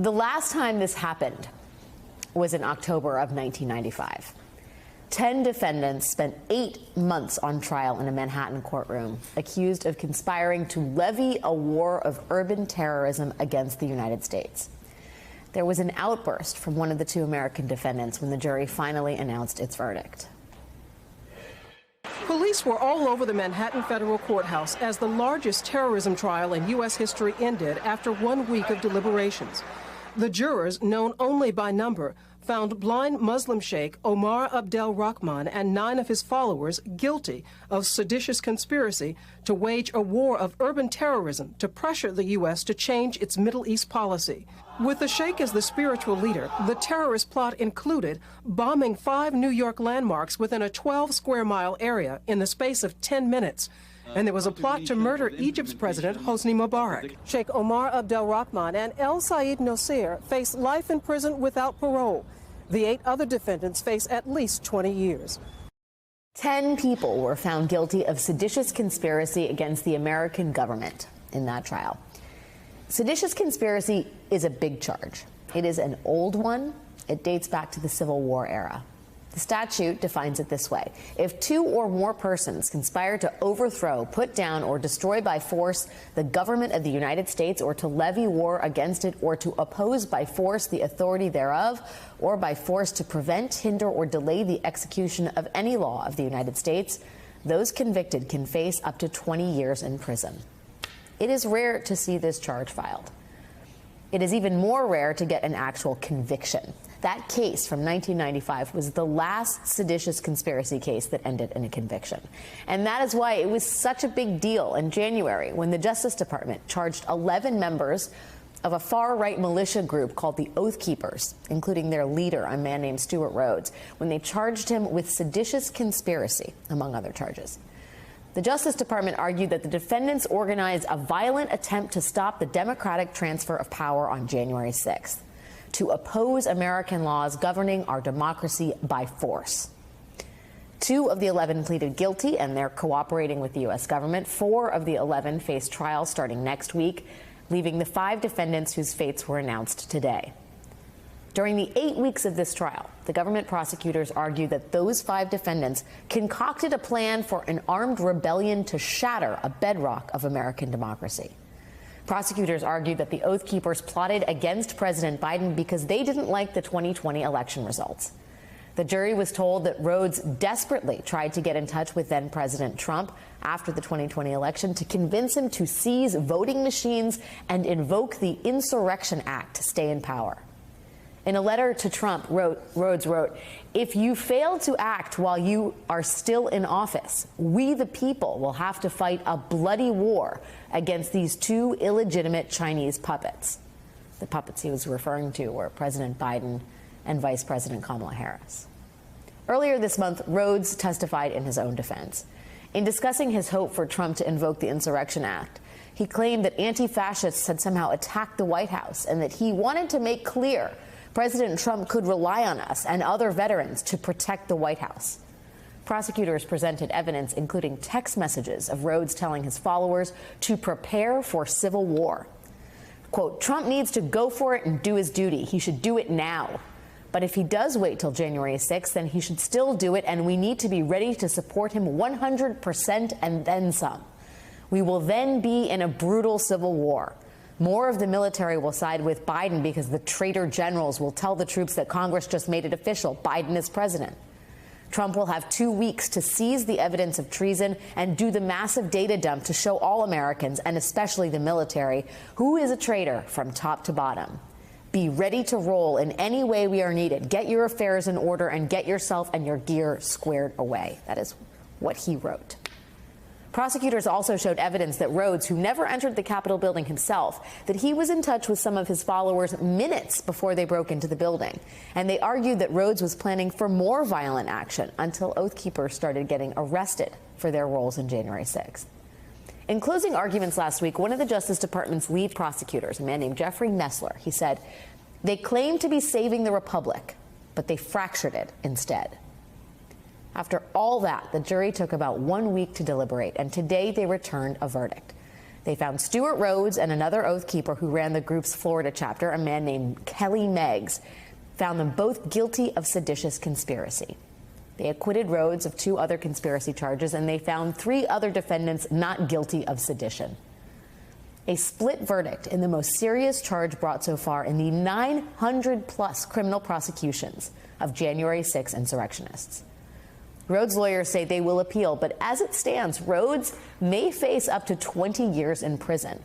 The last time this happened was in October of 1995. 10 defendants spent 8 months on trial in a Manhattan courtroom, accused of conspiring to levy a war of urban terrorism against the United States. There was an outburst from one of the 2 American defendants when the jury finally announced its verdict. Police were all over the Manhattan Federal Courthouse as the largest terrorism trial in U.S. history ended after 1 week of deliberations. The jurors, known only by number, found blind Muslim sheikh Omar Abdel Rahman and 9 of his followers guilty of seditious conspiracy to wage a war of urban terrorism to pressure the U.S. to change its Middle East policy. With the sheikh as the spiritual leader, the terrorist plot included bombing 5 New York landmarks within a 12-square-mile area in the space of 10 minutes. And there was a plot to murder Egypt's president, Hosni Mubarak. Sheikh Omar Abdel Rahman and El Sayed Nosir face life in prison without parole. The 8 other defendants face at least 20 years. 10 people were found guilty of seditious conspiracy against the American government in that trial. Seditious conspiracy is a big charge. It is an old one. It dates back to the Civil War era. The statute defines it this way. If 2 or more persons conspire to overthrow, put down, or destroy by force the government of the United States, or to levy war against it, or to oppose by force the authority thereof, or by force to prevent, hinder, or delay the execution of any law of the United States, those convicted can face up to 20 years in prison. It is rare to see this charge filed. It is even more rare to get an actual conviction. That case from 1995 was the last seditious conspiracy case that ended in a conviction. And that is why it was such a big deal in January when the Justice Department charged 11 members of a far-right militia group called the Oath Keepers, including their leader, a man named Stewart Rhodes, when they charged him with seditious conspiracy, among other charges. The Justice Department argued that the defendants organized a violent attempt to stop the democratic transfer of power on January 6th, to oppose American laws governing our democracy by force. 2 of the 11 pleaded guilty, and they're cooperating with the U.S. government. 4 of the 11 face trial starting next week, leaving the 5 defendants whose fates were announced today. During the 8 weeks of this trial, the government prosecutors argued that those 5 defendants concocted a plan for an armed rebellion to shatter a bedrock of American democracy. Prosecutors argued that the Oath Keepers plotted against President Biden because they didn't like the 2020 election results. The jury was told that Rhodes desperately tried to get in touch with then-President Trump after the 2020 election to convince him to seize voting machines and invoke the Insurrection Act to stay in power. In a letter to Trump, Rhodes wrote, "If you fail to act while you are still in office, we the people will have to fight a bloody war against these 2 illegitimate Chinese puppets." The puppets he was referring to were President Biden and Vice President Kamala Harris. Earlier this month, Rhodes testified in his own defense. In discussing his hope for Trump to invoke the Insurrection Act, he claimed that anti-fascists had somehow attacked the White House and that he wanted to make clear President Trump could rely on us and other veterans to protect the White House. Prosecutors presented evidence, including text messages of Rhodes telling his followers to prepare for civil war. Quote, "Trump needs to go for it and do his duty. He should do it now. But if he does wait till January 6th, then he should still do it, and we need to be ready to support him 100% and then some. We will then be in a brutal civil war. More of the military will side with Biden because the traitor generals will tell the troops that Congress just made it official. Biden is president. Trump will have 2 weeks to seize the evidence of treason and do the massive data dump to show all Americans, and especially the military, who is a traitor from top to bottom. Be ready to roll in any way we are needed. Get your affairs in order and get yourself and your gear squared away." That is what he wrote. Prosecutors also showed evidence that Rhodes, who never entered the Capitol building himself, that he was in touch with some of his followers minutes before they broke into the building. And they argued that Rhodes was planning for more violent action until Oath Keepers started getting arrested for their roles in January 6th. In closing arguments last week, one of the Justice Department's lead prosecutors, a man named Jeffrey Nessler, he said, "They claim to be saving the republic, but they fractured it instead." After all that, the jury took about 1 week to deliberate, and today they returned a verdict. They found Stuart Rhodes and another Oath Keeper who ran the group's Florida chapter, a man named Kelly Meggs, found them both guilty of seditious conspiracy. They acquitted Rhodes of 2 other conspiracy charges, and they found 3 other defendants not guilty of sedition. A split verdict in the most serious charge brought so far in the 900-plus criminal prosecutions of January 6 insurrectionists. Rhodes' lawyers say they will appeal, but as it stands, Rhodes may face up to 20 years in prison.